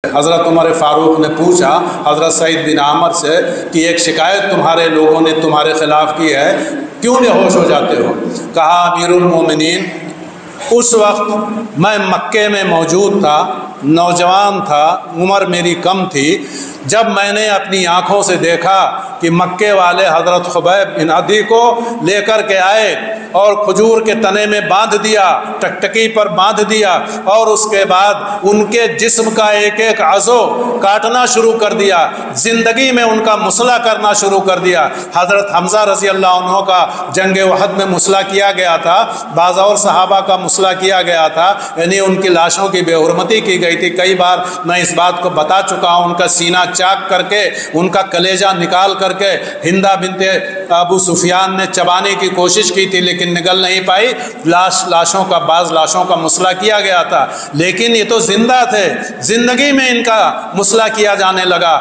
حضرت عمر فاروق نے پوچھا حضرت سعید بن عامر سے کہ ایک شکایت تمہارے لوگوں نے تمہارے خلاف کی ہے، کیوں بے ہوش ہو جاتے ہو؟ کہا امیر المومنین، اس وقت میں مکے میں موجود تھا، نوجوان تھا، عمر میری کم تھی، جب میں نے اپنی آنکھوں سے دیکھا کہ مکے والے حضرت خبیب بن عدی کو لے کر کے آئے اور کھجور کے تنے میں باندھ دیا، ٹکٹکی پر باندھ دیا، اور اس کے بعد ان کے جسم کا ایک ایک عضو کاٹنا شروع کر دیا، زندگی میں ان کا مسئلہ کرنا شروع کر دیا۔ حضرت حمزہ رضی اللہ عنہ کا جنگ احد میں مسئلہ کیا گیا تھا، بعض اور صحابہ کا مسئلہ کیا گیا تھا، یعنی ان کی لاشوں کی بے حرمتی کی گئی تھی۔ کئی بار میں اس بات کو بتا چکا ہوں، ان کا سینہ چاک کر کے، ان کا کلیجہ نکال کر کے ہندہ بنت ابو سفیان نے چبانے کی کوشش کی تھی لیکن نگل نہیں پائی۔ لاشوں کا، بعض لاشوں کا مسئلہ کیا گیا تھا، لیکن یہ تو زندہ تھے، زندگی میں ان کا مسئلہ کیا جانے لگا۔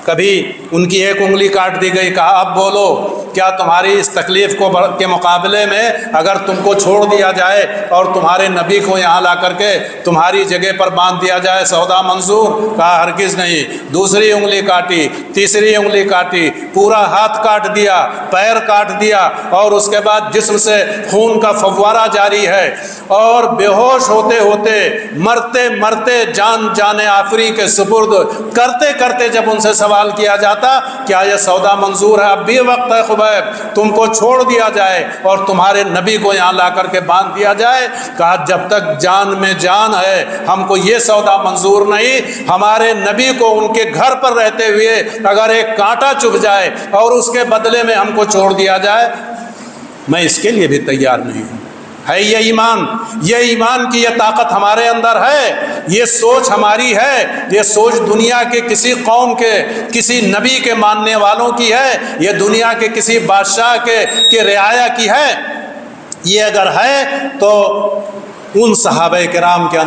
کبھی ان کی ایک انگلی کاٹ دی گئی، کہا اب بولو، کیا تمہاری اس تکلیف کے مقابلے میں اگر تم کو چھوڑ دیا جائے اور تمہارے نبی کو یہاں لا کر کے تمہاری جگہ پر باندھ دیا جائے، سودا منظور؟ کہا ہرگز نہیں۔ دوسری انگلی کاٹی، تیسری انگلی کاٹی، پورا ہاتھ کاٹ دیا، پیر کاٹ دیا، اور اس کے بعد جسم سے خون کا فوارہ جاری ہے، اور بے ہوش ہوتے ہوتے، مرتے مرتے، جان آخری کے سپرد کرتے کرتے جب ان سے سوال کیا جاتا کیا یہ سودا منظور ہے، اب بھی وقت ہے خبیب، تم کو چھوڑ دیا جائے اور تمہارے نبی کو یہاں لا کر کے باندھ دیا جائے؟ کہا جب تک جان میں جان ہے ہم کو یہ سودا منظور نہیں۔ ہمارے نبی کو ان کے گھر پر رہتے ہوئے اگر ایک کانٹا چبھ جائے اور اس کے بدلے میں ہم کو چھوڑ دیا جائے، میں اس کے لیے بھی تیار نہیں ہوں۔ ہے یہ ایمان، یہ ایمان کی یہ طاقت ہمارے اندر ہے، یہ سوچ ہماری ہے، یہ سوچ دنیا کے کسی قوم کے، کسی نبی کے ماننے والوں کی ہے، یہ دنیا کے کسی بادشاہ کے رعایا کی ہے۔ یہ اگر ہے تو ان صحابہ کرام کے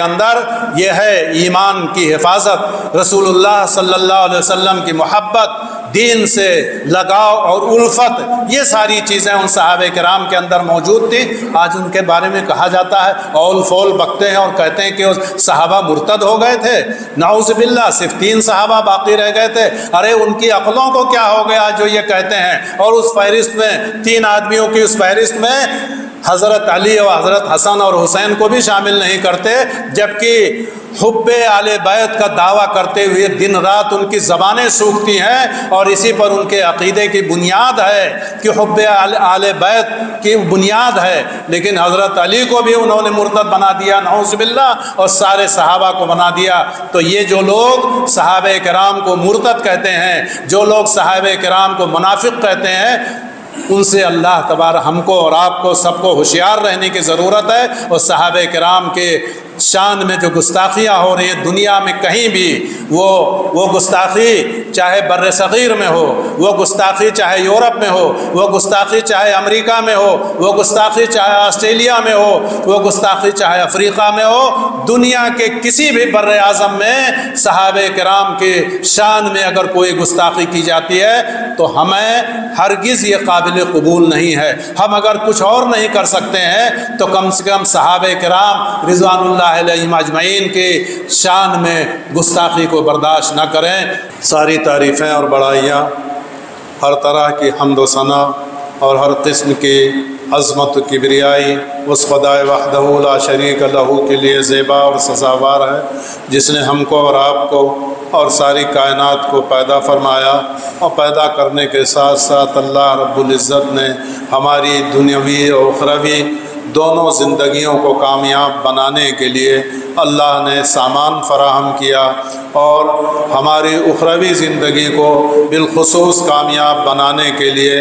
اندر یہ ہے ایمان کی حفاظت، رسول اللہ صلی اللہ علیہ وسلم کی محبت، دین سے لگاؤ اور الفت، یہ ساری چیزیں ان صحابہ کرام کے اندر موجود تھیں۔ آج ان کے بارے میں کہا جاتا ہے، اول فول بکتے ہیں اور کہتے ہیں کہ صحابہ مرتد ہو گئے تھے، نعوذ باللہ، صرف 3 صحابہ باقی رہ گئے تھے۔ ارے ان کی عقلوں کو کیا ہو گیا جو یہ کہتے ہیں؟ اور اس فہرست میں 3 آدمیوں کی اس فہرست میں حضرت علی اور حضرت حسن اور حسین کو بھی شامل نہیں کرتے، جبکہ حب آل بیت کا دعویٰ کرتے ہوئے دن رات ان کی زبانیں سوکھتی ہیں، اور اسی پر ان کے عقیدے کی بنیاد ہے کہ حب آل بیت کی بنیاد ہے، لیکن حضرت علی کو بھی انہوں نے مرتد بنا دیا، نعوذ باللہ، اور سارے صحابہ کو بنا دیا۔ تو یہ جو لوگ صحابہ کرام کو مرتد کہتے ہیں، جو لوگ صحابہ کرام کو منافق کہتے ہیں، ان سے اللہ تبارک ہم کو اور آپ کو سب کو ہوشیار رہنے کی ضرورت ہے۔ اور صحابہ کرام کے شان میں جو گستاخیاں ہو رہی ہیں دنیا میں کہیں بھی، وہ گستاخی چاہے بر صغیر میں ہو، وہ گستاخی چاہے یورپ میں ہو، وہ گستاخی چاہے امریکہ میں ہو، وہ گستاخی چاہے آسٹریلیا میں ہو، وہ گستاخی چاہے افریقہ میں ہو، دنیا کے کسی بھی بر اعظم میں صحابہ کرام کے شان میں اگر کوئی گستاخی کی جاتی ہے تو ہمیں ہرگز یہ قابل قبول نہیں ہے۔ ہم اگر کچھ اور نہیں کر سکتے ہیں تو کم سے کم صحابہ کرام رضوان اللہ علیہم اجمعین کے شان میں گستاخی کو برداشت نہ کریں۔ ساری تعریفیں اور بڑائیاں، ہر طرح کی حمد و ثنا اور ہر قسم کی عظمت و کبریائی اس خدائے وحدہ لا شریک لہ کے لیے زیبا اور سزاوار ہے، جس نے ہم کو اور آپ کو اور ساری کائنات کو پیدا فرمایا، اور پیدا کرنے کے ساتھ ساتھ اللہ رب العزت نے ہماری دنیاوی اور اخروی دونوں زندگیوں کو کامیاب بنانے کے لیے اللہ نے سامان فراہم کیا، اور ہماری اخروی زندگی کو بالخصوص کامیاب بنانے کے لیے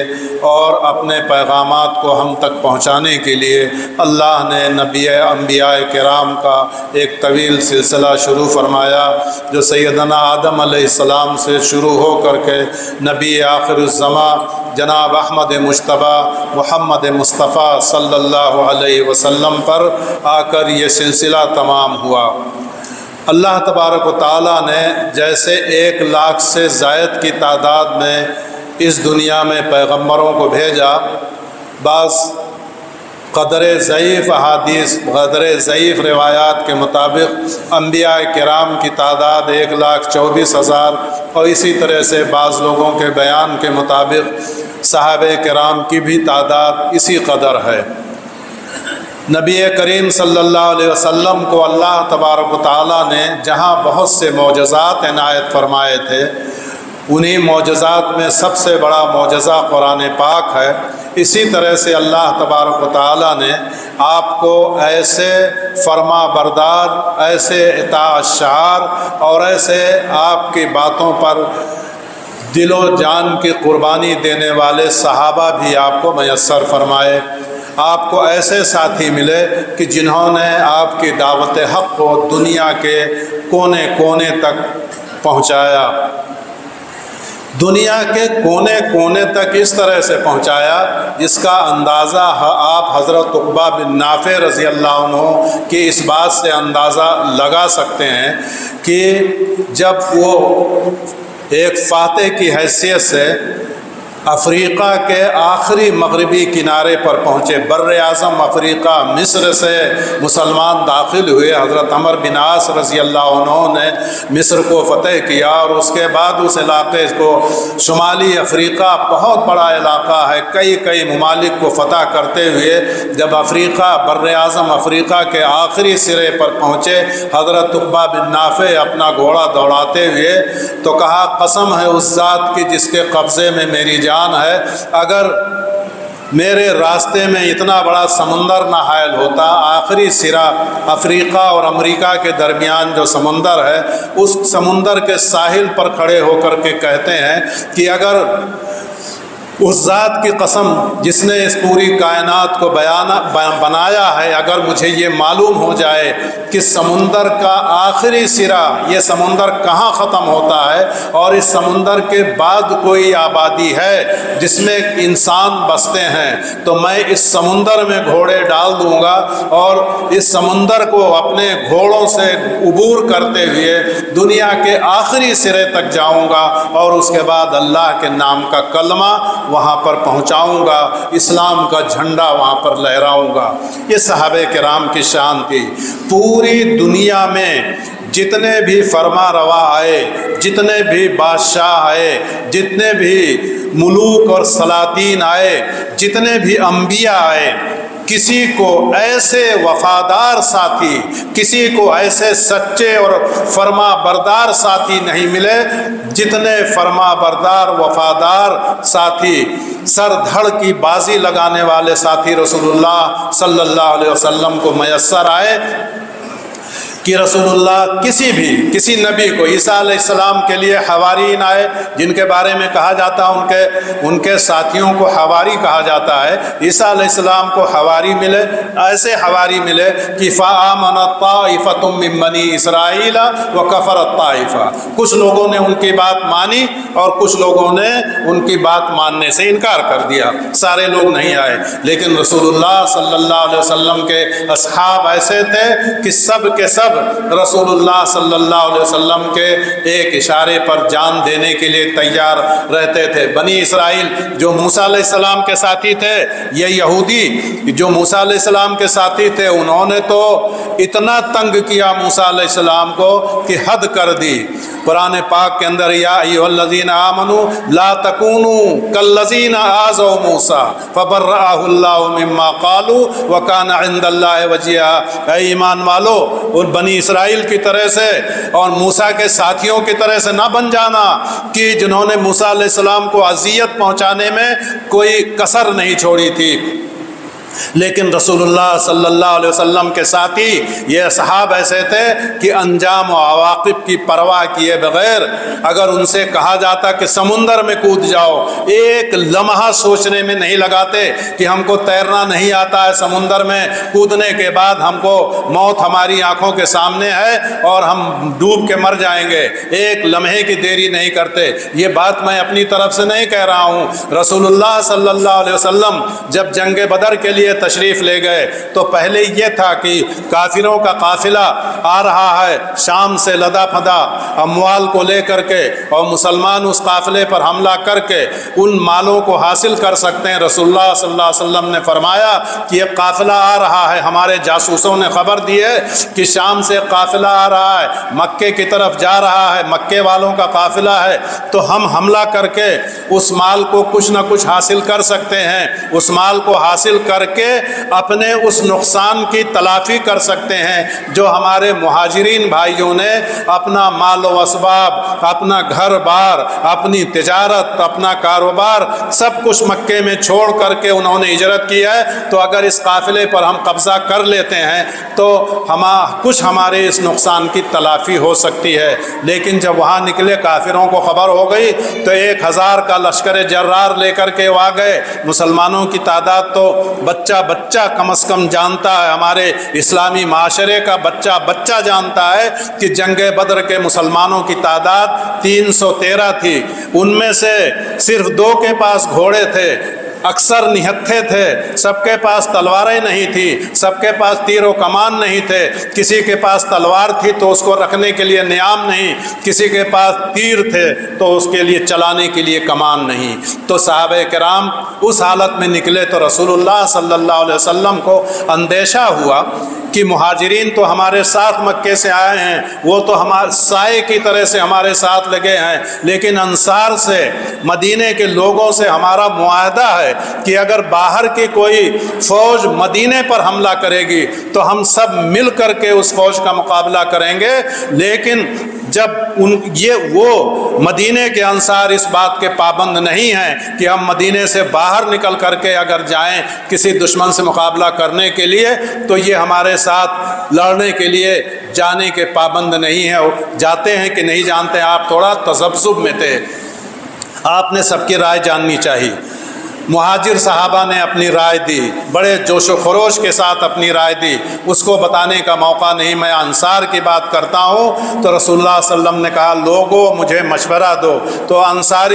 اور اپنے پیغامات کو ہم تک پہنچانے کے لیے اللہ نے نبی انبیاء کرام کا ایک طویل سلسلہ شروع فرمایا، جو سیدنا آدم علیہ السلام سے شروع ہو کر کے نبی آخر الزماں جناب احمد مجتبیٰ محمد مصطفیٰ صلی اللہ علیہ وسلم پر آ کر یہ سلسلہ تمام ہوا۔ اللہ تبارک و تعالیٰ نے جیسے 1 لاکھ سے زائد کی تعداد میں اس دنیا میں پیغمبروں کو بھیجا، بعض قدر ضعیف احادیث، قدر ضعیف روایات کے مطابق انبیاء کرام کی تعداد 1,24,000 اور اسی طرح سے بعض لوگوں کے بیان کے مطابق صحابہ کرام کی بھی تعداد اسی قدر ہے۔ نبی کریم صلی اللہ علیہ وسلم کو اللہ تبارک و تعالیٰ نے جہاں بہت سے معجزات عنایت فرمائے تھے، انہی معجزات میں سب سے بڑا معجزہ قرآن پاک ہے۔ اسی طرح سے اللہ تبارک و تعالیٰ نے آپ کو ایسے فرما بردار، ایسے اطاعت شعار اور ایسے آپ کی باتوں پر دل و جان کی قربانی دینے والے صحابہ بھی آپ کو میسر فرمائے۔ آپ کو ایسے ساتھی ملے کہ جنہوں نے آپ کی دعوت حق کو دنیا کے کونے کونے تک پہنچایا، دنیا کے کونے کونے تک اس طرح سے پہنچایا جس کا اندازہ آپ حضرت عقبہ بن نافع رضی اللہ عنہ کی اس بات سے اندازہ لگا سکتے ہیں کہ جب وہ ایک فاتح کی حیثیت سے افریقہ کے آخری مغربی کنارے پر پہنچے، بر اعظم افریقہ مصر سے مسلمان داخل ہوئے، حضرت عمر بن عاص رضی اللہ عنہ نے مصر کو فتح کیا اور اس کے بعد اس علاقے کو شمالی افریقہ بہت بڑا علاقہ ہے، کئی ممالک کو فتح کرتے ہوئے جب افریقہ بر اعظم افریقہ کے آخری سرے پر پہنچے، حضرت عقبہ بن نافع اپنا گھوڑا دوڑاتے ہوئے تو کہا قسم ہے اس ذات کی جس کے قبضے میں میری جان ہے، اگر میرے راستے میں اتنا بڑا سمندر نہ حائل ہوتا، آخری سرا افریقہ اور امریکہ کے درمیان جو سمندر ہے، اس سمندر کے ساحل پر کھڑے ہو کر کے کہتے ہیں کہ اگر اس ذات کی قسم جس نے اس پوری کائنات کو بنایا ہے، اگر مجھے یہ معلوم ہو جائے کہ سمندر کا آخری سرا، یہ سمندر کہاں ختم ہوتا ہے اور اس سمندر کے بعد کوئی آبادی ہے جس میں انسان بستے ہیں، تو میں اس سمندر میں گھوڑے ڈال دوں گا اور اس سمندر کو اپنے گھوڑوں سے عبور کرتے ہوئے دنیا کے آخری سرے تک جاؤں گا اور اس کے بعد اللہ کے نام کا کلمہ وہاں پر پہنچاؤں گا، اسلام کا جھنڈا وہاں پر لہراؤں گا۔ یہ صحابہ کرام کی شان تھی۔ پوری دنیا میں جتنے بھی فرما روا آئے، جتنے بھی بادشاہ آئے، جتنے بھی ملوک اور سلاطین آئے، جتنے بھی انبیاء آئے، کسی کو ایسے وفادار ساتھی، کسی کو ایسے سچے اور فرما بردار ساتھی نہیں ملے جتنے فرما بردار وفادار ساتھی، سر دھڑ کی بازی لگانے والے ساتھی رسول اللہ صلی اللہ علیہ وسلم کو میسر آئے کہ رسول اللہ کسی نبی کو، عیسیٰ علیہ السلام کے لیے حوارین آئے جن کے بارے میں کہا جاتا ہے ان کے ساتھیوں کو حواری کہا جاتا ہے، عیسیٰ علیہ السلام کو حواری ملے، ایسے حواری ملے کہ فآمنت طائفۃ من بنی اسرائیل وکفرت طائفہ، کچھ لوگوں نے ان کی بات مانی اور کچھ لوگوں نے ان کی بات ماننے سے انکار کر دیا، سارے لوگ نہیں آئے، لیکن رسول اللہ صلی اللہ علیہ وسلم کے اصحاب ایسے تھے کہ سب کے سب رسول اللہ صلی اللہ علیہ وسلم کے ایک اشارے پر جان دینے کے لیے تیار رہتے تھے۔ بنی اسرائیل جو موسیٰ علیہ السلام کے ساتھی تھے، یہ یہودی جو موسیٰ علیہ السلام کے ساتھی تھے، انہوں نے تو اتنا تنگ کیا موسیٰ علیہ السلام کو کہ حد کر دی۔ قرآن پاک کے اندر یا ایھا الذین آمنوا لا تکونوا کالذین آذوا موسیٰ فبرأہ اللہ مما قالوا وکان عند اللہ وجیہا، اے ایمان والو ان بنی اسرائیل کی طرح سے اور موسیٰ کے ساتھیوں کی طرح سے نہ بن جانا کہ جنہوں نے موسیٰ علیہ السلام کو اذیت پہنچانے میں کوئی کسر نہیں چھوڑی تھی۔ لیکن رسول اللہ صلی اللہ علیہ وسلم کے ساتھی یہ اصحاب ایسے تھے کہ انجام و عواقب کی پرواہ کیے بغیر اگر ان سے کہا جاتا کہ سمندر میں کود جاؤ، ایک لمحہ سوچنے میں نہیں لگاتے کہ ہم کو تیرنا نہیں آتا ہے، سمندر میں کودنے کے بعد ہم کو موت ہماری آنکھوں کے سامنے ہے اور ہم ڈوب کے مر جائیں گے، ایک لمحے کی دیری نہیں کرتے۔ یہ بات میں اپنی طرف سے نہیں کہہ رہا ہوں، رسول اللہ صلی اللہ علیہ وسلم جب جنگ بدر کے لیے لیے تشریف لے گئے تو پہلے یہ تھا کہ کافروں کا قافلہ آ رہا ہے شام سے لدا پھدا اموال کو لے کر کے، اور مسلمان اس قافلے پر حملہ کر کے ان مالوں کو حاصل کر سکتے ہیں۔ رسول اللہ صلی اللہ علیہ وسلم نے فرمایا کہ یہ قافلہ آ رہا ہے، ہمارے جاسوسوں نے خبر دی ہے کہ شام سے قافلہ آ رہا ہے، مکے کی طرف جا رہا ہے، مکے والوں کا قافلہ ہے، تو ہم حملہ کر کے اس مال کو کچھ نہ کچھ حاصل کر سکتے ہیں، اس مال کو حاصل کر کے اپنے اس نقصان کی تلافی کر سکتے ہیں جو ہمارے مہاجرین بھائیوں نے اپنا مال و اسباب، اپنا گھر بار، اپنی تجارت، اپنا کاروبار سب کچھ مکے میں چھوڑ کر کے انہوں نے ہجرت کی ہے۔ تو اگر اس قافلے پر ہم قبضہ کر لیتے ہیں تو کچھ ہمارے اس نقصان کی تلافی ہو سکتی ہے۔ لیکن جب وہاں نکلے کافروں کو خبر ہو گئی تو 1000 کا لشکر جرار لے کر کے وہ آ گئے۔ مسلمانوں کی تعداد تو بچہ بچہ کم از کم جانتا ہے، ہمارے اسلامی معاشرے کا بچہ بچہ جانتا ہے کہ جنگ بدر کے مسلمانوں کی تعداد 313 تھی، ان میں سے صرف 2 کے پاس گھوڑے تھے، اکثر نہتھے تھے، سب کے پاس تلواریں نہیں تھی، سب کے پاس تیر و کمان نہیں تھے، کسی کے پاس تلوار تھی تو اس کو رکھنے کے لیے نیام نہیں، کسی کے پاس تیر تھے تو اس کے لیے چلانے کے لیے کمان نہیں۔ تو صحابہ کرام اس حالت میں نکلے تو رسول اللہ صلی اللہ علیہ وسلم کو اندیشہ ہوا کہ مہاجرین تو ہمارے ساتھ مکے سے آئے ہیں، وہ تو ہمارے سائے کی طرح سے ہمارے ساتھ لگے ہیں، لیکن انصار سے، مدینے کے لوگوں سے ہمارا معاہدہ ہے کہ اگر باہر کی کوئی فوج مدینے پر حملہ کرے گی تو ہم سب مل کر کے اس فوج کا مقابلہ کریں گے۔ لیکن جب وہ مدینے کے انصار اس بات کے پابند نہیں ہیں کہ ہم مدینے سے باہر نکل کر کے اگر جائیں کسی دشمن سے مقابلہ کرنے کے لیے تو یہ ہمارے ساتھ لڑنے کے لیے جانے کے پابند نہیں ہیں۔ جاتے ہیں کہ نہیں جانتے، آپ تھوڑا تذبذب میں تھے، آپ نے سب کی رائے جاننی چاہیے۔ مہاجر صحابہ نے اپنی رائے دی، بڑے جوش و خروش کے ساتھ اپنی رائے دی، اس کو بتانے کا موقع نہیں۔ میں انصار کی بات کرتا ہوں تو رسول اللہ صلی اللہ علیہ وسلم نے کہا لوگوں مجھے مشورہ دو۔ تو انصار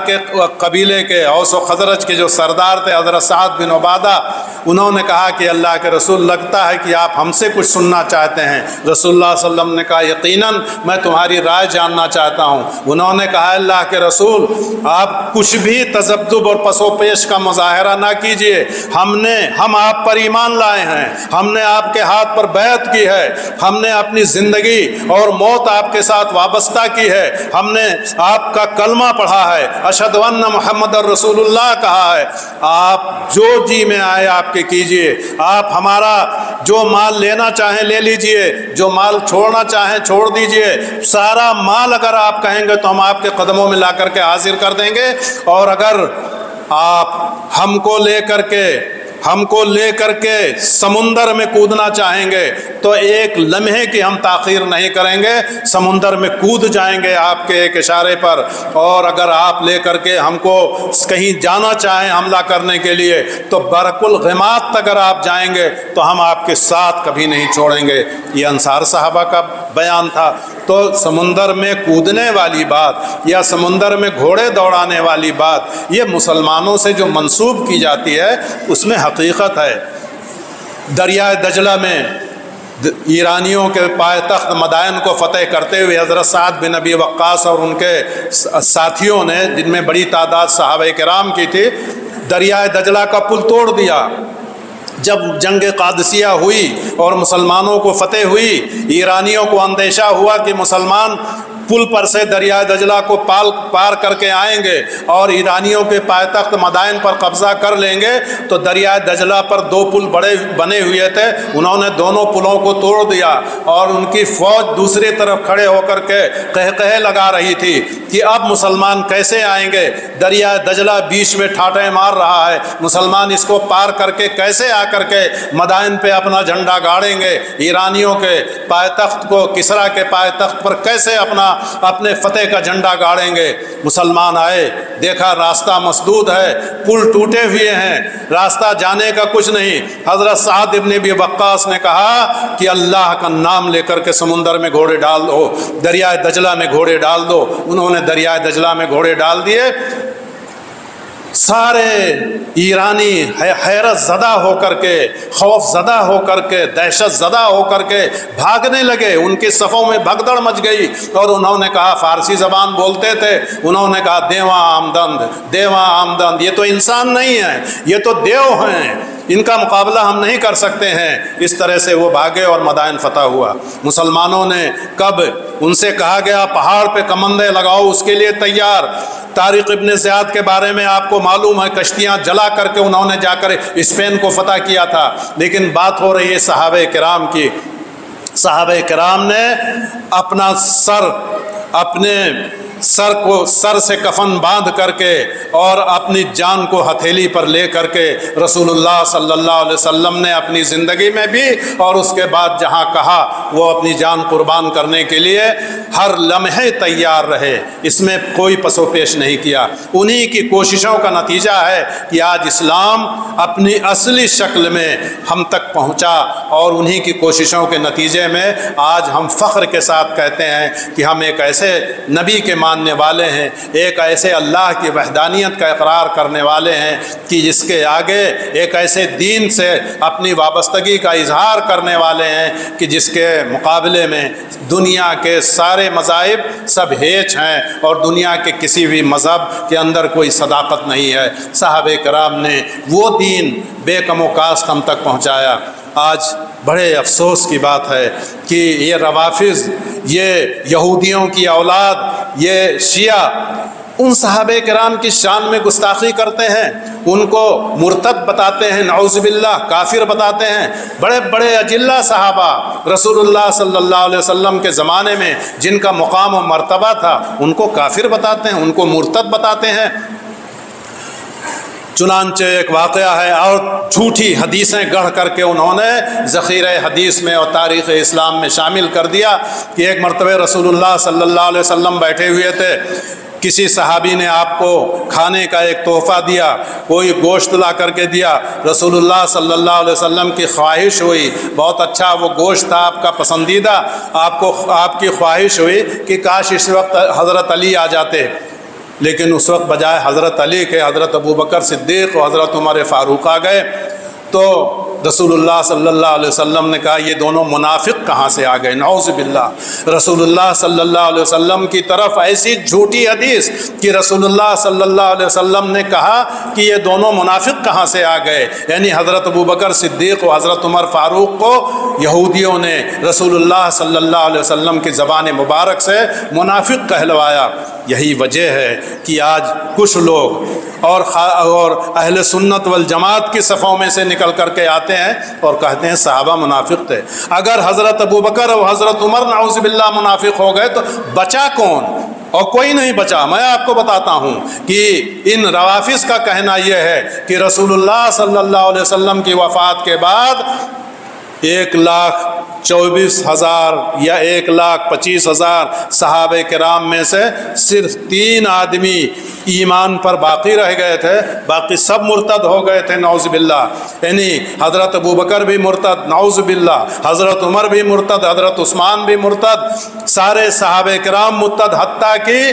کے قبیلے کے اوس و خزرج کے جو سردار تھے حضرت سعد بن عبادہ، انہوں نے کہا کہ اللہ کے رسول لگتا ہے کہ آپ ہم سے کچھ سننا چاہتے ہیں۔ رسول اللہ صلی اللہ علیہ وسلم نے کہا یقیناً میں تمہاری رائے جاننا چاہتا ہوں۔ انہوں نے کہا اللہ کے رسول آپ کچھ بھی تذبذب اور پس و پیش کا مظاہرہ نہ کیجئے، ہم آپ پر ایمان لائے ہیں، ہم نے آپ کے ہاتھ پر بیعت کی ہے، ہم نے اپنی زندگی اور موت آپ کے ساتھ وابستہ کی ہے، ہم نے آپ کا کلمہ پڑھا ہے، اشہد ان محمد رسول اللہ کہا ہے، آپ جو جی میں آئے آپ کے کیجئے، آپ ہمارا جو مال لینا چاہیں لے لیجئے، جو مال چھوڑنا چاہیں چھوڑ دیجئے، سارا مال اگر آپ کہیں گے تو ہم آپ کے قدموں میں لا کر کے حاضر کر دیں گے، اور اگر آپ ہم کو لے کر کے سمندر میں کودنا چاہیں گے تو ایک لمحے کی ہم تاخیر نہیں کریں گے، سمندر میں کود جائیں گے آپ کے ایک اشارے پر، اور اگر آپ لے کر کے ہم کو کہیں جانا چاہیں حملہ کرنے کے لیے تو برق الغمات تک اگر آپ جائیں گے تو ہم آپ کے ساتھ کبھی نہیں چھوڑیں گے۔ یہ انصار صحابہ کا بیان تھا۔ تو سمندر میں کودنے والی بات یا سمندر میں گھوڑے دوڑانے والی بات یہ مسلمانوں سے جو منسوب کی جاتی ہے اس میں حقیقت ہے۔ دریائے دجلہ میں ایرانیوں کے پائے تخت مدائن کو فتح کرتے ہوئے حضرت سعد بن ابی وقاص اور ان کے ساتھیوں نے، جن میں بڑی تعداد صحابہ کرام کی تھی، دریائے دجلہ کا پل توڑ دیا۔ جب جنگ قادسیہ ہوئی اور مسلمانوں کو فتح ہوئی، ایرانیوں کو اندیشہ ہوا کہ مسلمان پل پر سے دریائے دجلہ کو پار کر کے آئیں گے اور ایرانیوں کے پائیتخت مدائن پر قبضہ کر لیں گے، تو دریائے دجلہ پر 2 پل بڑے بنے ہوئے تھے، انہوں نے دونوں پلوں کو توڑ دیا اور ان کی فوج دوسری طرف کھڑے ہو کر کے قہقہے لگا رہی تھی کہ اب مسلمان کیسے آئیں گے، دریائے دجلہ بیچ میں ٹھاٹھیں مار رہا ہے، مسلمان اس کو پار کر کے کیسے آ کر کے مدائن پہ اپنا جھنڈا گاڑیں گے، ایرانیوں کے پائیتخت کو، کسریٰ کے پائیتخت پر کیسے اپنے فتح کا جھنڈا گاڑیں گے۔ مسلمان آئے، دیکھا راستہ مسدود ہے، پل ٹوٹے ہوئے ہیں، راستہ جانے کا کچھ نہیں۔ حضرت سعد ابن ابی وقاص نے کہا کہ اللہ کا نام لے کر کے سمندر میں گھوڑے ڈال دو، دریائے دجلہ میں گھوڑے ڈال دو۔ انہوں نے دریائے دجلہ میں گھوڑے ڈال دیے۔ سارے ایرانی حیرت زدہ ہو کر کے، خوف زدہ ہو کر کے، دہشت زدہ ہو کر کے بھاگنے لگے، ان کے صفوں میں بھگدڑ مچ گئی، اور انہوں نے کہا، فارسی زبان بولتے تھے، انہوں نے کہا دیواں آمدند، دیواں آمدند، یہ تو انسان نہیں ہے، یہ تو دیو ہیں، ان کا مقابلہ ہم نہیں کر سکتے ہیں۔ اس طرح سے وہ بھاگے اور مدائن فتح ہوا۔ مسلمانوں نے کب ان سے کہا گیا پہاڑ پہ کمندے لگاؤ، اس کے لیے تیار۔ طارق ابن زیاد کے بارے میں آپ کو معلوم ہے، کشتیاں جلا کر کے انہوں نے جا کر اسپین کو فتح کیا تھا، لیکن بات ہو رہی ہے صحابہ کرام کی۔ صحابہ کرام نے اپنا اپنے سر سے کفن باندھ کر کے اور اپنی جان کو ہتھیلی پر لے کر کے رسول اللہ صلی اللہ علیہ وسلم نے اپنی زندگی میں بھی اور اس کے بعد جہاں کہا وہ اپنی جان قربان کرنے کے لیے ہر لمحے تیار رہے، اس میں کوئی پس و پیش نہیں کیا۔ انہی کی کوششوں کا نتیجہ ہے کہ آج اسلام اپنی اصلی شکل میں ہم تک پہنچا، اور انہی کی کوششوں کے نتیجے میں آج ہم فخر کے ساتھ کہتے ہیں کہ ہم ایک ایسے نبی کے ماننے والے ہیں، ایک ایسے اللہ کی وحدانیت کا اقرار کرنے والے ہیں کہ جس کے آگے ایک ایسے دین سے اپنی وابستگی کا اظہار کرنے والے ہیں کہ جس کے مقابلے میں دنیا کے سارے مذاہب سب ہیچ ہیں، اور دنیا کے کسی بھی مذہب کے اندر کوئی صداقت نہیں ہے۔ صحابہ کرام نے وہ دین بے کم و کاست ہم تک پہنچایا۔ آج بڑے افسوس کی بات ہے کہ یہ روافض، یہ یہودیوں کی اولاد، یہ شیعہ ان صحابہ کرام کی شان میں گستاخی کرتے ہیں، ان کو مرتد بتاتے ہیں، نعوذ باللہ کافر بتاتے ہیں۔ بڑے بڑے اجلہ صحابہ رسول اللہ صلی اللہ علیہ وسلم کے زمانے میں جن کا مقام و مرتبہ تھا، ان کو کافر بتاتے ہیں، ان کو مرتد بتاتے ہیں۔ چنانچہ ایک واقعہ ہے، اور جھوٹی حدیثیں گڑھ کر کے انہوں نے ذخیرہ حدیث میں اور تاریخ اسلام میں شامل کر دیا کہ ایک مرتبہ رسول اللہ صلی اللہ علیہ وسلم بیٹھے ہوئے تھے، کسی صحابی نے آپ کو کھانے کا ایک تحفہ دیا، کوئی گوشت لا کر کے دیا، رسول اللہ صلی اللہ علیہ وسلم کی خواہش ہوئی، بہت اچھا وہ گوشت تھا آپ کا پسندیدہ، آپ کی خواہش ہوئی کہ کاش اس وقت حضرت علی آ جاتے، لیکن اس وقت بجائے حضرت علی کے حضرت ابوبکر صدیق و حضرت عمر فاروق آ گئے۔ تو رسول اللہ صلی اللہ علیہ وسلم نے کہا یہ دونوں منافق کہاں سے آ گئے، نعوذ باللہ۔ رسول اللہ صلی اللہ علیہ وسلم کی طرف ایسی جھوٹی حدیث کہ رسول اللہ صلی اللہ علیہ وسلم نے کہا کہ یہ دونوں منافق کہاں سے آ گئے، یعنی حضرت ابوبکر صدیق و حضرت عمر فاروق کو یہودیوں نے رسول اللہ صلی اللہ علیہ وسلم کی زبان مبارک سے منافق کہلوایا۔ یہی وجہ ہے کہ آج کچھ لوگ اور اہل سنت والجماعت کی صفوں میں سے نکل کر کے آتے ہیں اور کہتے ہیں صحابہ منافق تھے۔ اگر حضرت ابوبکر اور حضرت عمر نعوذ باللہ منافق ہو گئے تو بچا کون؟ اور کوئی نہیں بچا۔ میں آپ کو بتاتا ہوں کہ ان روافض کا کہنا یہ ہے کہ رسول اللہ صلی اللہ علیہ وسلم کی وفات کے بعد 1,24,000 یا 1,25,000 صحابہ کرام میں سے صرف 3 آدمی ایمان پر باقی رہ گئے تھے، باقی سب مرتد ہو گئے تھے، نعوذ باللہ۔ یعنی حضرت ابوبکر بھی مرتد، نعوذ باللہ، حضرت عمر بھی مرتد، حضرت عثمان بھی مرتد، سارے صحابہ کرام مرتد، حتیٰ کہ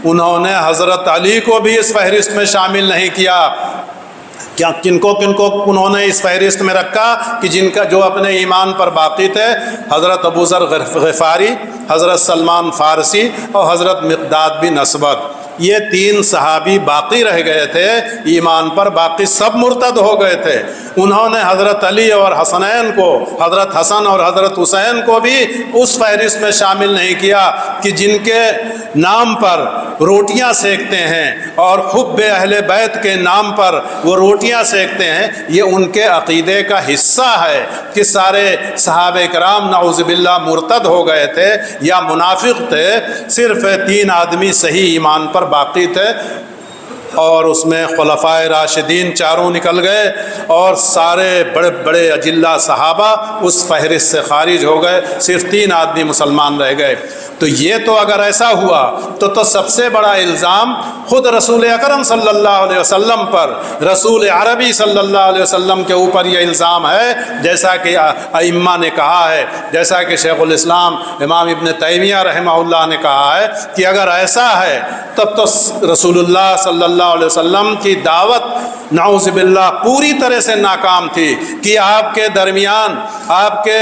انہوں نے حضرت علی کو بھی اس فہرست میں شامل نہیں کیا۔ کیا کن کو انہوں نے اس فہرست میں رکھا کہ جن کا جو اپنے ایمان پر باقی تھے؟ حضرت ابو ذر غفاری، حضرت سلمان فارسی اور حضرت مقداد بن اسود، یہ 3 صحابی باقی رہ گئے تھے ایمان پر، باقی سب مرتد ہو گئے تھے۔ انہوں نے حضرت علی اور حسنین کو، حضرت حسن اور حضرت حسین کو بھی اس فہرست میں شامل نہیں کیا کہ جن کے نام پر روٹیاں سیکتے ہیں اور حب اہل بیت کے نام پر وہ روٹیاں سیکتے ہیں، یہ ان کے عقیدے کا حصہ ہے کہ سارے صحابہ کرام نعوذ باللہ مرتد ہو گئے تھے یا منافق تھے، صرف 3 آدمی صحیح ایمان پر باقی تھے، اور اس میں خلفائے راشدین 4 نکل گئے اور سارے بڑے بڑے اجلہ صحابہ اس فہرست سے خارج ہو گئے، صرف 3 آدمی مسلمان رہ گئے۔ تو یہ تو اگر ایسا ہوا تو سب سے بڑا الزام خود رسول اکرم صلی اللہ علیہ وسلم پر، رسول عربی صلی اللہ علیہ وسلم کے اوپر یہ الزام ہے، جیسا کہ ائمہ نے کہا ہے، جیسا کہ شیخ الاسلام امام ابن تیمیہ رحمہ اللہ نے کہا ہے کہ اگر ایسا ہے تب تو رسول اللہ صلی اللہ اللہ علیہ وسلم کی دعوت نعوذ باللہ پوری طرح سے ناکام تھی کہ آپ کے درمیان آپ کے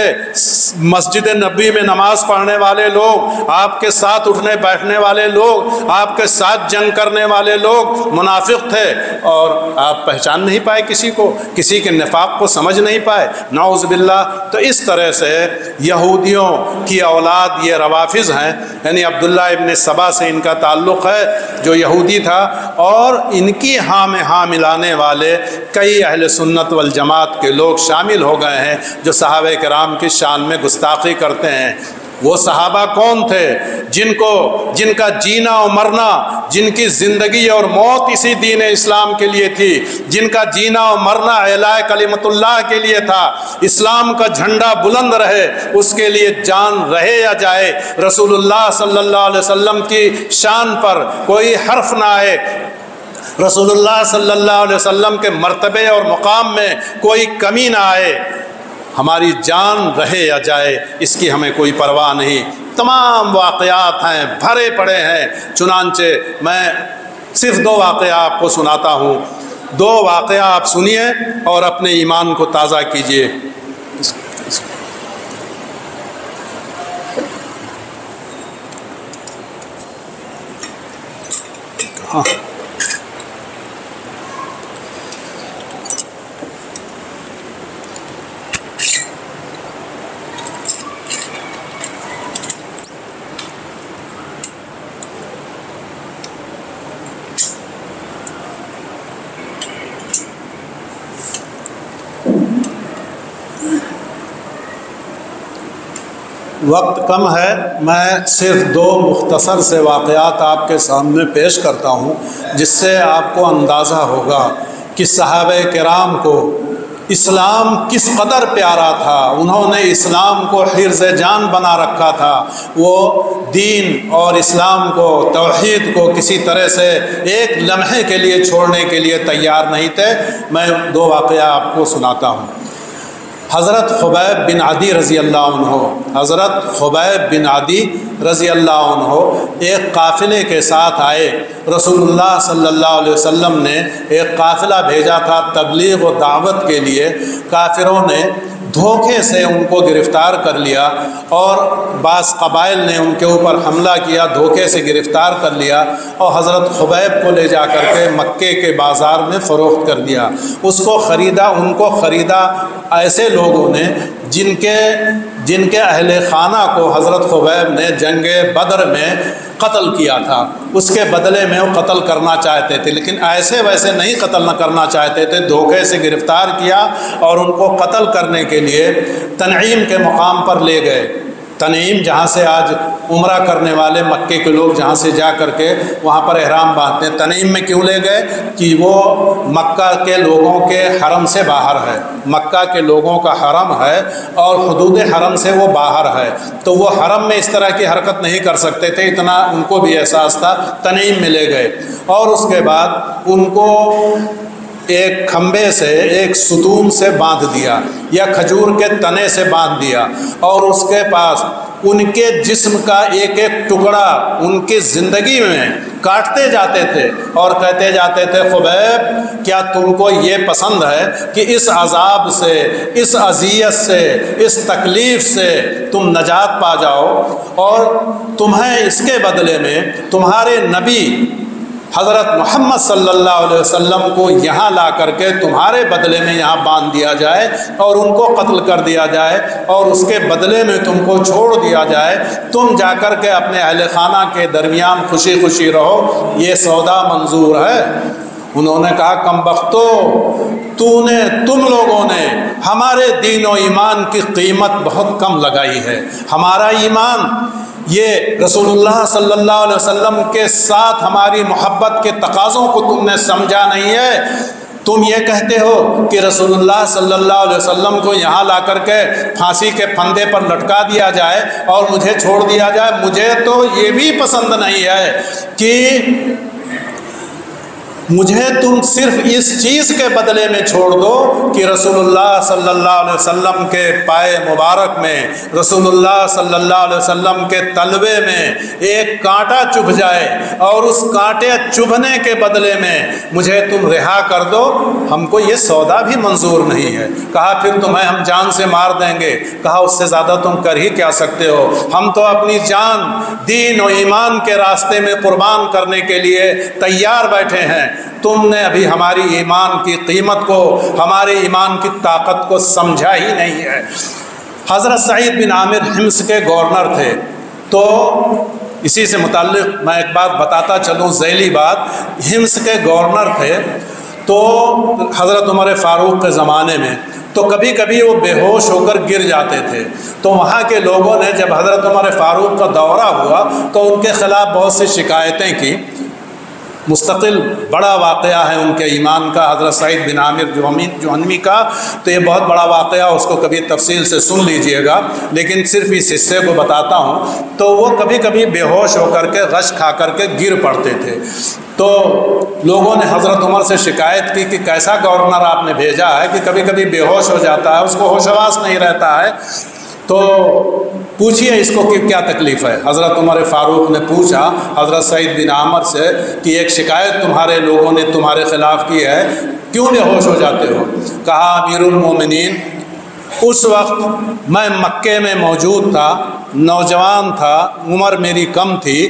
مسجد نبی میں نماز پڑھنے والے لوگ، آپ کے ساتھ اٹھنے بیٹھنے والے لوگ، آپ کے ساتھ جنگ کرنے والے لوگ منافق تھے، اور آپ پہچان نہیں پائے کسی کو، کسی کے نفاق کو سمجھ نہیں پائے، نعوذ باللہ۔ تو اس طرح سے یہودیوں کی اولاد یہ روافظ ہیں، یعنی عبداللہ ابن سبا سے ان کا تعلق ہے جو یہودی تھا، اور ان کی ہاں میں ہاں ملانے والے کئی اہل سنت والجماعت کے لوگ شامل ہو گئے ہیں جو صحابہ کرام کی شان میں گستاخی کرتے ہیں۔ وہ صحابہ کون تھے جن کا جینا و مرنا، جن کی زندگی اور موت اسی دین اسلام کے لیے تھی، جن کا جینا و مرنا اعلاء کلمت اللہ کے لیے تھا، اسلام کا جھنڈا بلند رہے اس کے لیے جان رہے یا جائے، رسول اللہ صلی اللہ علیہ وسلم کی شان پر کوئی حرف نہ آئے، رسول اللہ صلی اللہ علیہ وسلم کے مرتبے اور مقام میں کوئی کمی نہ آئے، ہماری جان رہے یا جائے اس کی ہمیں کوئی پرواہ نہیں۔ تمام واقعات ہیں، بھرے پڑے ہیں، چنانچہ میں صرف 2 واقعہ آپ کو سناتا ہوں، 2 واقعہ آپ سنیے اور اپنے ایمان کو تازہ کیجیے۔ وقت کم ہے، میں صرف 2 مختصر سے واقعات آپ کے سامنے پیش کرتا ہوں جس سے آپ کو اندازہ ہوگا کہ صحابہ کرام کو اسلام کس قدر پیارا تھا، انہوں نے اسلام کو حرز جان بنا رکھا تھا، وہ دین اور اسلام کو، توحید کو کسی طرح سے ایک لمحے کے لیے چھوڑنے کے لیے تیار نہیں تھے۔ میں 2 واقعہ آپ کو سناتا ہوں۔ حضرت خبیب بن عدی رضی اللہ عنہ، حضرت خبیب بن عدی رضی اللہ عنہ ایک قافلے کے ساتھ آئے، رسول اللہ صلی اللہ علیہ وسلم نے ایک قافلہ بھیجا تھا تبلیغ و دعوت کے لیے، کافروں نے دھوکے سے ان کو گرفتار کر لیا اور بعض قبائل نے ان کے اوپر حملہ کیا، دھوکے سے گرفتار کر لیا اور حضرت خبیب کو لے جا کر کے مکے کے بازار میں فروخت کر دیا۔ اس کو خریدا، ان کو خریدا ایسے لوگوں نے جن کے اہل خانہ کو حضرت خبیب نے جنگ بدر میں قتل کیا تھا، اس کے بدلے میں وہ قتل کرنا چاہتے تھے، لیکن ایسے ویسے نہیں قتل نہ کرنا چاہتے تھے، دھوکے سے گرفتار کیا اور ان کو قتل کرنے کے لیے تنعیم کے مقام پر لے گئے۔ تنعیم جہاں سے آج عمرہ کرنے والے مکے کے لوگ جہاں سے جا کر کے وہاں پر احرام باندھتے ہیں، تنعیم میں کیوں لے گئے کہ وہ مکہ کے لوگوں کے حرم سے باہر ہے، مکہ کے لوگوں کا حرم ہے اور حدود حرم سے وہ باہر ہے، تو وہ حرم میں اس طرح کی حرکت نہیں کر سکتے تھے، اتنا ان کو بھی احساس تھا، تنعیم میں لے گئے اور اس کے بعد ان کو ایک کھمبے سے، ایک ستون سے باندھ دیا یا کھجور کے تنے سے باندھ دیا اور اس کے پاس ان کے جسم کا ایک ایک ٹکڑا ان کی زندگی میں کاٹتے جاتے تھے اور کہتے جاتے تھے، خبیب کیا تم کو یہ پسند ہے کہ اس عذاب سے، اس اذیت سے، اس تکلیف سے تم نجات پا جاؤ، اور تمہیں اس کے بدلے میں تمہارے نبی حضرت محمد صلی اللہ علیہ وسلم کو یہاں لا کر کے تمہارے بدلے میں یہاں باندھ دیا جائے اور ان کو قتل کر دیا جائے اور اس کے بدلے میں تم کو چھوڑ دیا جائے، تم جا کر کے اپنے اہل خانہ کے درمیان خوشی خوشی رہو، یہ سودا منظور ہے؟ انہوں نے کہا، کم بختو، تم لوگوں نے ہمارے دین و ایمان کی قیمت بہت کم لگائی ہے، ہمارا ایمان یہ رسول اللہ صلی اللہ علیہ وسلم کے ساتھ ہماری محبت کے تقاضوں کو تم نے سمجھا نہیں ہے، تم یہ کہتے ہو کہ رسول اللہ صلی اللہ علیہ وسلم کو یہاں لا کر کے پھانسی کے پھندے پر لٹکا دیا جائے اور مجھے چھوڑ دیا جائے، مجھے تو یہ بھی پسند نہیں ہے کہ مجھے تم صرف اس چیز کے بدلے میں چھوڑ دو کہ رسول اللہ صلی اللہ علیہ وسلم کے پائے مبارک میں، رسول اللہ صلی اللہ علیہ وسلم کے تلوے میں ایک کانٹا چبھ جائے، اور اس کانٹے چبھنے کے بدلے میں مجھے تم رہا کر دو، ہم کو یہ سودا بھی منظور نہیں ہے۔ کہا پھر تمہیں ہم جان سے مار دیں گے۔ کہا اس سے زیادہ تم کر ہی کیا سکتے ہو، ہم تو اپنی جان دین و ایمان کے راستے میں قربان کرنے کے لیے تیار بیٹھے ہیں، تم نے ابھی ہماری ایمان کی قیمت کو، ہمارے ایمان کی طاقت کو سمجھا ہی نہیں ہے۔ حضرت سعید بن عامر حمص کے گورنر تھے، تو اسی سے متعلق میں ایک بات بتاتا چلوں، ذیلی بات۔ حمص کے گورنر تھے تو حضرت عمر فاروق کے زمانے میں، تو کبھی کبھی وہ بے ہوش ہو کر گر جاتے تھے، تو وہاں کے لوگوں نے جب حضرت عمر فاروق کا دورہ ہوا تو ان کے خلاف بہت سی شکایتیں کی۔ مستقل بڑا واقعہ ہے ان کے ایمان کا، حضرت سعید بن عامر جہنمی کا، تو یہ بہت بڑا واقعہ، اس کو کبھی تفصیل سے سن لیجئے گا، لیکن صرف اس حصے کو بتاتا ہوں۔ تو وہ کبھی کبھی بے ہوش ہو کر کے، غش کھا کر کے گر پڑتے تھے، تو لوگوں نے حضرت عمر سے شکایت کی کہ کیسا گورنر آپ نے بھیجا ہے کہ کبھی کبھی بے ہوش ہو جاتا ہے، اس کو ہوش حواس نہیں رہتا ہے، تو پوچھیے اس کو کہ کیا تکلیف ہے۔ حضرت عمر فاروق نے پوچھا حضرت سعید بن عامر سے کہ ایک شکایت تمہارے لوگوں نے تمہارے خلاف کی ہے، کیوں بے ہوش ہو جاتے ہو؟ کہا امیر المومنین، اس وقت میں مکے میں موجود تھا، نوجوان تھا، عمر میری کم تھی،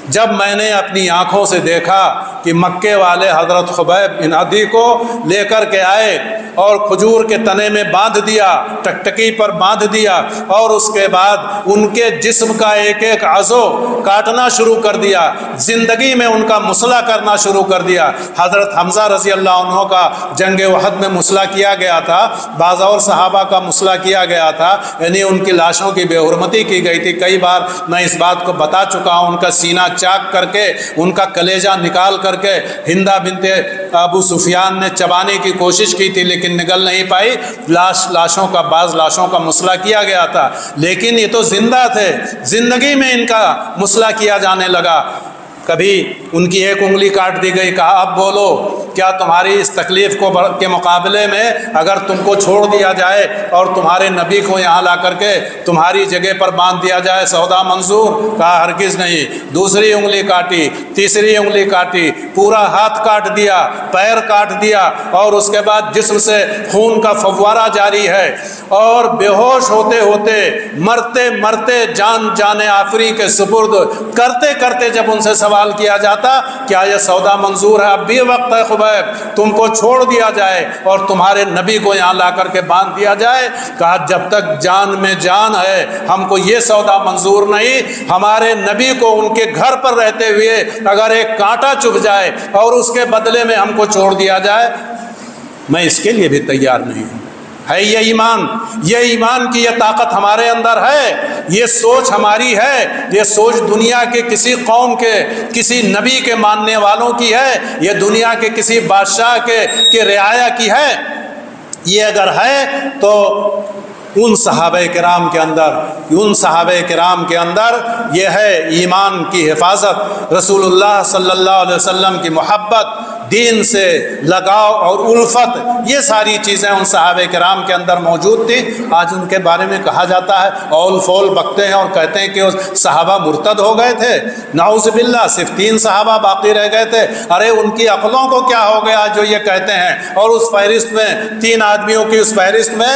جب میں نے اپنی آنکھوں سے دیکھا کہ مکے والے حضرت خبیب بن عدی کو لے کر کے آئے اور کھجور کے تنے میں باندھ دیا، ٹکٹکی پر باندھ دیا، اور اس کے بعد ان کے جسم کا ایک ایک عضو کاٹنا شروع کر دیا، زندگی میں ان کا مسئلہ کرنا شروع کر دیا۔ حضرت حمزہ رضی اللہ عنہ کا جنگ احد میں مسئلہ کیا گیا تھا، بعض اور صحابہ کا مسئلہ کیا گیا تھا، یعنی ان کی لاشوں کی بے حرمتی کی گئی تھی۔ کئی بار میں اس بات کو بتا چکا ہوں، ان کا سینہ چاک کر کے، ان کا کلیجہ نکال کر کے ہندہ بنت ابو سفیان نے چبانے کی کوشش کی تھی، لیکن نگل نہیں پائی۔ لاشوں کا، بعض لاشوں کا مسئلہ کیا گیا تھا، لیکن یہ تو زندہ تھے، زندگی میں ان کا مسئلہ کیا جانے لگا۔ کبھی ان کی ایک انگلی کاٹ دی گئی، کہا اب بولو کیا تمہاری اس تکلیف کو کے مقابلے میں اگر تم کو چھوڑ دیا جائے اور تمہارے نبی کو یہاں لا کر کے تمہاری جگہ پر باندھ دیا جائے، سودا منظور؟ کہا ہرگز نہیں۔ دوسری انگلی کاٹی، تیسری انگلی کاٹی، پورا ہاتھ کاٹ دیا، پیر کاٹ دیا، اور اس کے بعد جسم سے خون کا فوارہ جاری ہے، اور بے ہوش ہوتے ہوتے، مرتے مرتے جان جانے آفری کے سپرد کرتے کرتے جب ان سے سوال کیا جاتا کیا یہ سودا منظور ہے؟ اب بھی وقت ہے خبیب، تم کو چھوڑ دیا جائے اور تمہارے نبی کو یہاں لا کر کے باندھ دیا جائے۔ کہا جب تک جان میں جان ہے ہم کو یہ سودا منظور نہیں، ہمارے نبی کو ان کے گھر پر رہتے ہوئے اگر ایک کانٹا چبھ جائے اور اس کے بدلے میں ہم کو چھوڑ دیا جائے، میں اس کے لیے بھی تیار نہیں ہوں۔ ہے یہ ایمان، یہ ایمان کی یہ طاقت ہمارے اندر ہے، یہ سوچ ہماری ہے، یہ سوچ دنیا کے کسی قوم کے، کسی نبی کے ماننے والوں کی ہے، یہ دنیا کے کسی بادشاہ کے رعایا کی ہے؟ یہ اگر ہے تو ان صحابہ کرام کے اندر یہ ہے ایمان کی حفاظت، رسول اللہ صلی اللہ علیہ وسلم کی محبت، دین سے لگاؤ اور الفت، یہ ساری چیزیں ان صحابہ کرام کے اندر موجود تھی۔ آج ان کے بارے میں کہا جاتا ہے، اول فول بکتے ہیں اور کہتے ہیں کہ صحابہ مرتد ہو گئے تھے، نعوذ باللہ صرف 3 صحابہ باقی رہ گئے تھے۔ ارے ان کی عقلوں کو کیا ہو گیا جو یہ کہتے ہیں؟ اور اس فہرست میں 3 آدمیوں کی اس فہرست میں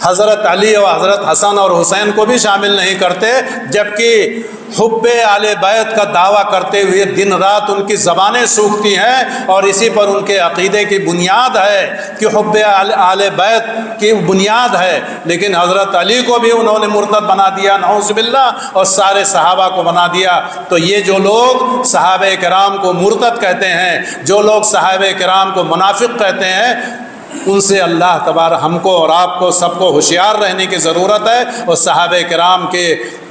حضرت علی اور حضرت حسن اور حسین کو بھی شامل نہیں کرتے، جبکہ حب آل بیت کا دعویٰ کرتے ہوئے دن رات ان کی زبانیں سوکھتی ہیں، اور اسی پر ان کے عقیدے کی بنیاد ہے کہ حب آل بیت کی بنیاد ہے، لیکن حضرت علی کو بھی انہوں نے مرتد بنا دیا نعوذ باللہ، اور سارے صحابہ کو بنا دیا۔ تو یہ جو لوگ صحابہ کرام کو مرتد کہتے ہیں، جو لوگ صحابہ کرام کو منافق کہتے ہیں، ان سے اللہ تبارک ہم کو اور آپ کو سب کو ہوشیار رہنے کی ضرورت ہے، اور صحابہ کرام کے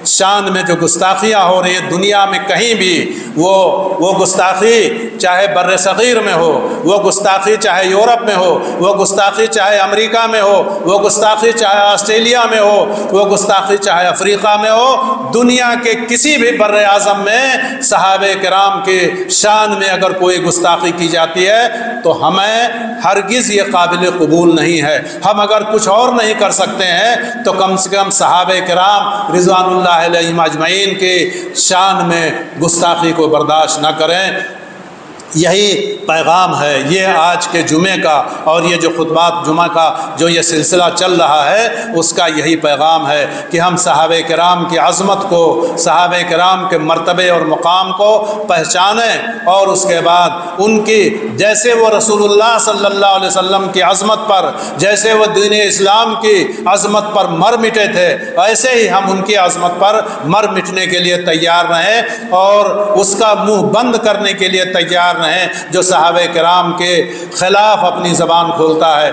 شان میں جو گستاخیاں ہو رہی ہیں دنیا میں کہیں بھی، وہ گستاخی چاہے بر صغیر میں ہو، وہ گستاخی چاہے یورپ میں ہو، وہ گستاخی چاہے امریکہ میں ہو، وہ گستاخی چاہے آسٹریلیا میں ہو، وہ گستاخی چاہے افریقہ میں ہو، دنیا کے کسی بھی بر اعظم میں صحابہ کرام کے شان میں اگر کوئی گستاخی کی جاتی ہے تو ہمیں ہرگز یہ قابل قبول نہیں ہے۔ ہم اگر کچھ اور نہیں کر سکتے ہیں تو کم سے کم صحابہ کرام رضوان اللہ علیہم اجمعین کے شان میں گستاخی کو برداشت نہ کریں۔ یہی پیغام ہے یہ آج کے جمعے کا، اور یہ جو خطبات جمعہ کا جو یہ سلسلہ چل رہا ہے اس کا یہی پیغام ہے کہ ہم صحابہ کرام کی عظمت کو، صحابہ کرام کے مرتبے اور مقام کو پہچانیں، اور اس کے بعد ان کی جیسے وہ رسول اللہ صلی اللہ علیہ وسلم کی عظمت پر، جیسے وہ دین اسلام کی عظمت پر مر مٹے تھے، ایسے ہی ہم ان کی عظمت پر مر مٹنے کے لیے تیار رہیں اور اس کا منہ بند کرنے کے لیے تیار رہیں جو صحابہ کرام کے خلاف اپنی زبان کھولتا ہے۔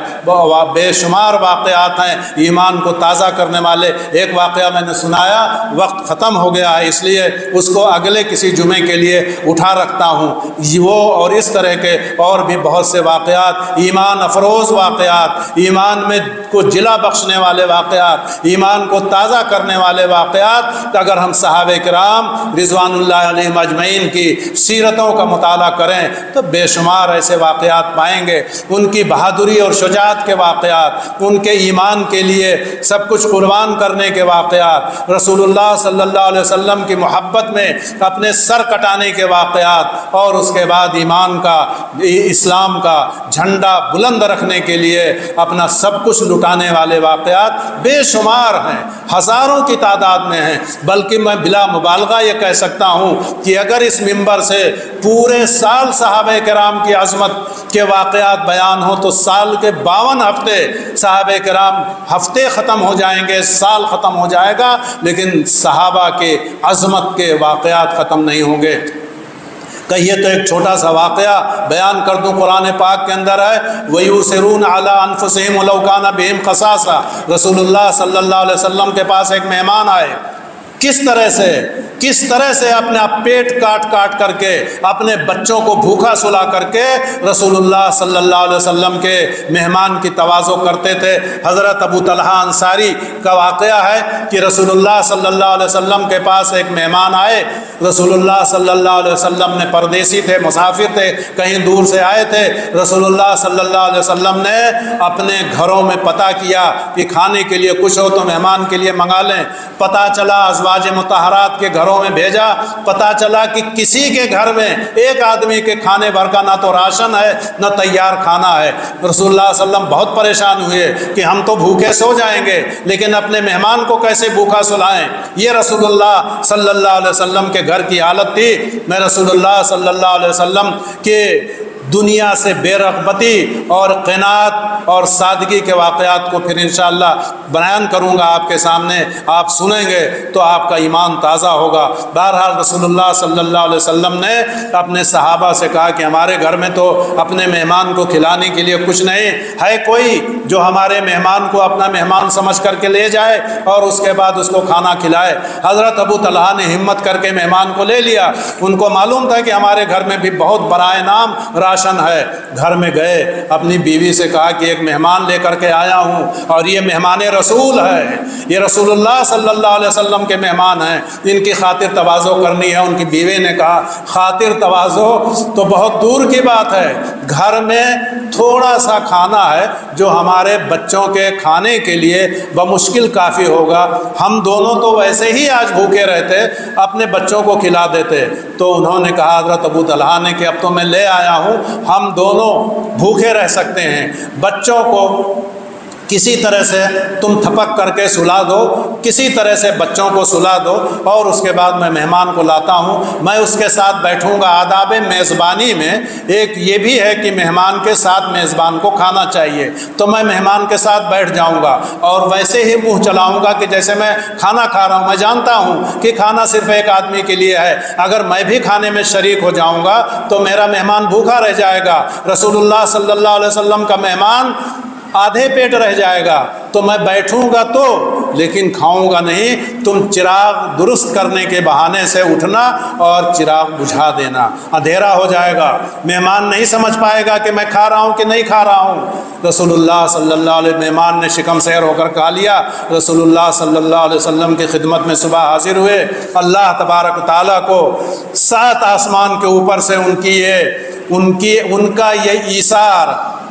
بے شمار واقعات ہیں ایمان کو تازہ کرنے والے۔ ایک واقعہ میں نے سنایا، وقت ختم ہو گیا ہے اس لیے اس کو اگلے کسی جمعے کے لیے اٹھا رکھتا ہوں۔ وہ اور اس طرح کے اور بھی بہت سے واقعات، ایمان افروز واقعات، ایمان میں کو جلا بخشنے والے واقعات، ایمان کو تازہ کرنے والے واقعات، اگر ہم صحابہ کرام رضوان اللہ علیہم اجمعین کی سیرتوں کا مطالعہ کریں تو بے شمار ایسے واقعات پائیں گے، ان کی بہادری اور شجاعت کے واقعات، ان کے ایمان کے لیے سب کچھ قربان کرنے کے واقعات، رسول اللہ صلی اللہ علیہ وسلم کی محبت میں اپنے سر کٹانے کے واقعات، اور اس کے بعد ایمان کا، اسلام کا جھنڈا بلند رکھنے کے لیے اپنا سب کچھ لٹانے والے واقعات بے شمار ہیں، ہزاروں کی تعداد میں ہیں۔ بلکہ میں بلا مبالغہ یہ کہہ سکتا ہوں کہ اگر اس منبر سے پورے سال صحابہ کرام کی عظمت کے واقعات بیان ہو تو سال کے 52 ہفتے صحابہ کرام ہفتے ختم ہو جائیں گے، سال ختم ہو جائے گا، لیکن صحابہ کے عظمت کے واقعات ختم نہیں ہوں گے۔ کہیے تو ایک چھوٹا سا واقعہ بیان کر دوں، قرآن پاک کے اندر ہے وَيُؤْثِرُونَ عَلَىٰ أَنفُسِهِمْ وَلَوْ كَانَ بِهِمْ خَصَاصَةٌ۔ رسول اللہ صلی اللہ علیہ وسلم کے پاس ایک مہمان آئے، کس طرح سے اپنا پیٹ کاٹ کر کے اپنے بچوں کو بھوکا سلا کر کے رسول اللہ صلی اللہ علیہ وسلم کے مہمان کی تواضع کرتے تھے۔ حضرت ابو طلحہ انصاری کا واقعہ ہے کہ رسول اللہ صلی اللہ علیہ وسلم کے پاس ایک مہمان آئے، رسول اللہ صلی اللہ علیہ وسلم نے پردیسی تھے، مسافر تھے، کہیں دور سے آئے تھے، رسول اللہ صلی اللہ علیہ وسلم نے اپنے گھروں میں پتہ کیا کہ کھانے کے لیے کچھ ہو تو مہمان کے لیے منگا لیں۔ پتہ چلا ازواج مطہرات کے گھروں میں بھیجا، پتہ چلا کہ کسی کے گھر میں ایک آدمی کے کھانے بھر کا نہ تو راشن ہے نہ تیار کھانا ہے۔ رسول اللہ صلی اللہ علیہ وسلم بہت پریشان ہوئے کہ ہم تو بھوکے سو جائیں گے لیکن اپنے مہمان کو کیسے بھوکا سلائیں۔ یہ رسول اللہ صلی اللہ علیہ وسلم کے گھر کی حالت تھی۔ میں رسول اللہ صلی اللہ علیہ وسلم کے دنیا سے بے رغبتی اور قناعت اور سادگی کے واقعات کو پھر انشاءاللہ بیان کروں گا آپ کے سامنے، آپ سنیں گے تو آپ کا ایمان تازہ ہوگا۔ بہرحال رسول اللہ صلی اللہ علیہ وسلم نے اپنے صحابہ سے کہا کہ ہمارے گھر میں تو اپنے مہمان کو کھلانے کے لیے کچھ نہیں ہے، کوئی جو ہمارے مہمان کو اپنا مہمان سمجھ کر کے لے جائے اور اس کے بعد اس کو کھانا کھلائے۔ حضرت ابو طلحہ نے ہمت کر کے مہمان کو لے لیا، ان کو معلوم تھا کہ ہمارے گھر میں بھی بہت برائے نام راشن ہے۔ گھر میں گئے، اپنی بیوی سے کہا کہ ایک مہمان لے کر کے آیا ہوں اور یہ مہمان رسول ہے، یہ رسول اللہ صلی اللہ علیہ وسلم کے مہمان ہیں، ان کی خاطر تواضع کرنی ہے۔ ان کی بیوی نے کہا خاطر تواضع تو بہت دور کی بات ہے، گھر میں تھوڑا سا کھانا ہے جو ہمارے بچوں کے کھانے کے لیے بمشکل کافی ہوگا، ہم دونوں تو ویسے ہی آج بھوکے رہتے، اپنے بچوں کو کھلا دیتے۔ تو انہوں نے کہا حضرت ابو طلحہ نے کہ اب تو میں لے آیا ہوں، ہم دونوں بھوکے رہ سکتے ہیں، بچوں کو کسی طرح سے تم تھپک کر کے سلا دو، کسی طرح سے بچوں کو سلا دو، اور اس کے بعد میں مہمان کو لاتا ہوں، میں اس کے ساتھ بیٹھوں گا۔ آداب میزبانی میں ایک یہ بھی ہے کہ مہمان کے ساتھ میزبان کو کھانا چاہیے، تو میں مہمان کے ساتھ بیٹھ جاؤں گا اور ویسے ہی منہ چلاؤں گا کہ جیسے میں کھانا کھا رہا ہوں۔ میں جانتا ہوں کہ کھانا صرف ایک آدمی کے لیے ہے، اگر میں بھی کھانے میں شریک ہو جاؤں گا تو میرا مہمان بھوکا رہ جائے گا۔ رسول اللہ صلی اللہ علیہ وسلم کا مہمان آدھے پیٹ رہ جائے گا تو میں بیٹھوں گا تو لیکن کھاؤں گا نہیں، تم چراغ درست کرنے کے بہانے سے اٹھنا اور چراغ بجھا دینا، اندھیرا ہو جائے گا، مہمان نہیں سمجھ پائے گا کہ میں کھا رہا ہوں کہ نہیں کھا رہا ہوں۔ رسول اللہ صلی اللہ علیہ وسلم مہمان نے شکم سیر ہو کر کھا لیا، رسول اللہ صلی اللہ علیہ وسلم کی خدمت میں صبح حاضر ہوئے، اللہ تبارک و تعالیٰ کو 7 آسمان کے اوپر سے ان کا یہ ایثار،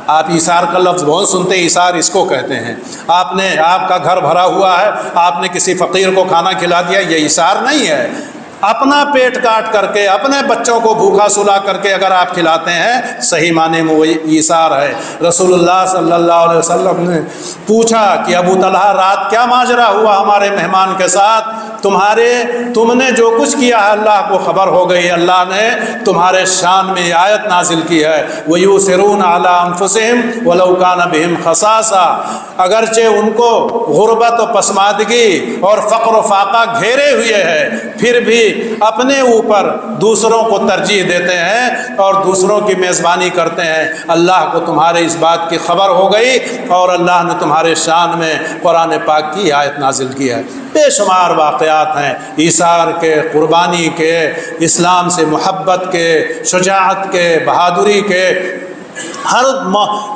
آپ ایثار کا لفظ بہت سنتے ہیں، ایثار اس کو کہتے ہیں، آپ کا گھر بھرا ہوا ہے، آپ نے کسی فقیر کو کھانا کھلا دیا، یہ ایثار نہیں ہے۔ اپنا پیٹ کاٹ کر کے اپنے بچوں کو بھوکا سلا کر کے اگر آپ کھلاتے ہیں، صحیح معنی میں وہی ایثار ہے۔ رسول اللہ صلی اللہ علیہ وسلم نے پوچھا کہ ابو طلحہ رات کیا ماجرا ہوا ہمارے مہمان کے ساتھ؟ تم نے جو کچھ کیا ہے اللہ کو خبر ہو گئی، اللہ نے تمہارے شان میں آیت نازل کی ہے، وَيُؤْثِرُونَ عَلَىٰ أَنفُسِهِمْ وَلَوْ كَانَ بِهِمْ خَصَاصَةٌ، اگرچہ ان کو غربت و پسماندگی اور فقر و فاقہ گھیرے ہوئے ہے، پھر بھی اپنے اوپر دوسروں کو ترجیح دیتے ہیں اور دوسروں کی میزبانی کرتے ہیں۔ اللہ کو تمہارے اس بات کی خبر ہو گئی اور اللہ نے تمہارے شان میں قرآن پاک کی آیت نازل کی ہے۔ بے شمار واقعات ہیں ایثار کے، قربانی کے، اسلام سے محبت کے، شجاعت کے، بہادری کے۔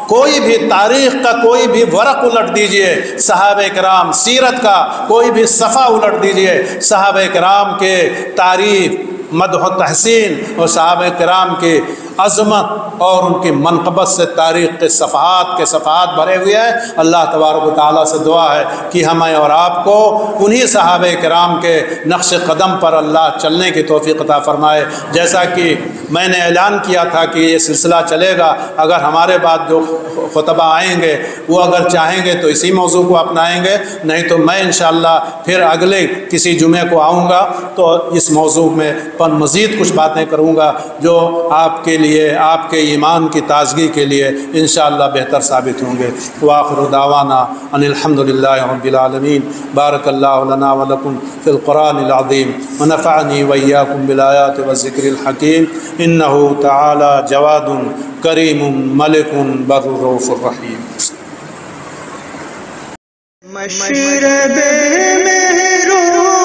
کوئی بھی تاریخ کا کوئی بھی ورق الٹ دیجئے، صحابہ کرام، سیرت کا کوئی بھی صفحہ الٹ دیجئے، صحابہ کرام کے تعریف، مدح و تحسین اور صحابہ کرام کی عظمت اور ان کی منقبت سے تاریخ کے صفحات بھرے ہوئے ہیں۔ اللہ تبارک و تعالیٰ سے دعا ہے کہ ہمیں اور آپ کو انہی صحابہ کرام کے نقش قدم پر اللہ چلنے کی توفیق عطا فرمائے۔ جیسا کہ میں نے اعلان کیا تھا کہ یہ سلسلہ چلے گا، اگر ہمارے بعد جو خطبہ آئیں گے وہ اگر چاہیں گے تو اسی موضوع کو اپنائیں گے، نہیں تو میں انشاءاللہ پھر اگلے کسی جمعے کو آؤں گا تو اس موضوع میں مزید کچھ باتیں کروں گا جو آپ کے لیے، آپ کے ایمان کی تازگی کے لیے انشاءاللہ بہتر ثابت ہوں گے۔ وآخر دعوانا ان الحمدللہ رب العالمین۔ بارک اللہ لنا ولکم فی القرآن العظیم ونفعنی وإیاکم بالآیات والذکر الحکیم، انہ تعالی جواد کریم ملک بر رؤوف الرحیم۔ مشرب مہر و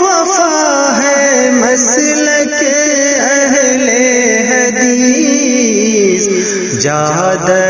وفا ہے مسلک اہل حدیث، جادہ